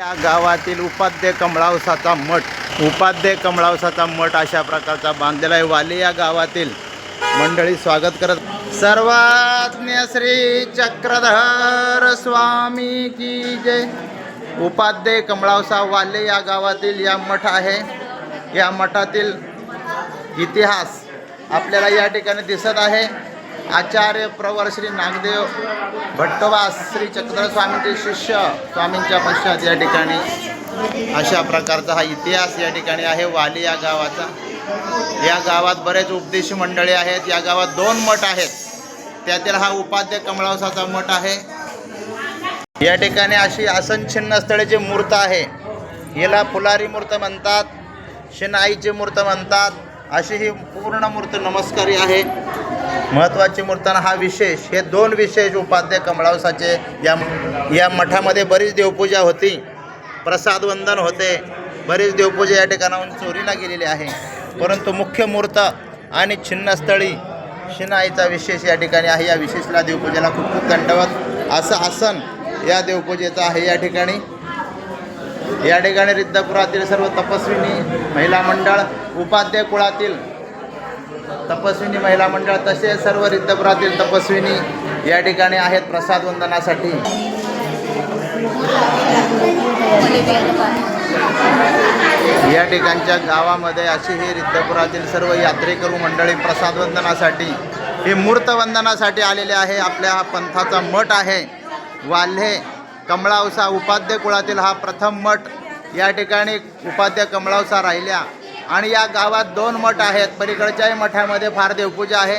या गावातील उपाध्ये कमळावसाचा मठ अशा प्रकारचा बांधलेला आहे। वाली या गावातील मंडळी स्वागत करत। सर्वज्ञ श्री चक्रधर स्वामी की जय। उपाध्ये कमळावसा वाले या गावातील या मठ आहे। या मठातील इतिहास आपल्याला या ठिकाणी दिसत आहे। आचार्य प्रवर श्री नागदेव भट्टवास श्री चक्रधर स्वामींचे शिष्य स्वामींच्या पश्चात या ठिकाणी अशा प्रकारचा हा इतिहास या ठिकाणी आहे वाली या गावाचा। या गावात बरेच उपदेशी मंडळी आहेत। या गावात 2 मठ आहेत, त्यातील हा उपाध्ये कमळावसाचा मठ आहे। या ठिकाणी अशी आसन छिन्न स्थळेची मूर्त आहे। याला फुलारी मूर्त म्हणतात, शिनाईची मूर्त म्हणतात। अशी ही पूर्ण मूर्त नमस्कारी आहे। महत्त्वाची मूर्ताना हा विशेष, हे 2 विशेष उपाध्ये कमळावसाचे या मठामध्ये बरीच देवपूजा होती, प्रसाद वंदन होते, बरीच देवपूजा या ठिकाणाहून चोरीला गेलेली आहे। परंतु मुख्य मूर्त आणि छिन्नस्थळी शिनाईचा विशेष या ठिकाणी आहे। या विशेषला देवपूजेला खूप खूप दंडवत। असं आसन या देवपूजेचं आहे। या ठिकाणी रिद्धपुरातील सर्व तपस्विनी महिला मंडळ, उपाध्ये कुळातील तपस्विनी महिला मंडळ, तसेच सर्व रिद्धपुरातील तपस्विनी या ठिकाणी आहेत प्रसाद वंदनासाठी। या ठिकाणच्या गावामध्ये अशी ही रिद्धपुरातील सर्व यात्रेकरू मंडळी प्रसाद वंदनासाठी, हे मूर्त वंदनासाठी आलेले आहे। आपल्या हा पंथाचा मठ आहे वाल्हे कमळावसा। उपाध्ये कुळातील हा प्रथम मठ। या ठिकाणी उपाध्ये कमळावसा राहिल्या आणि या गावात 2 मठ आहेत। पलीकडच्याही मठामध्ये फार देवपूजा आहे।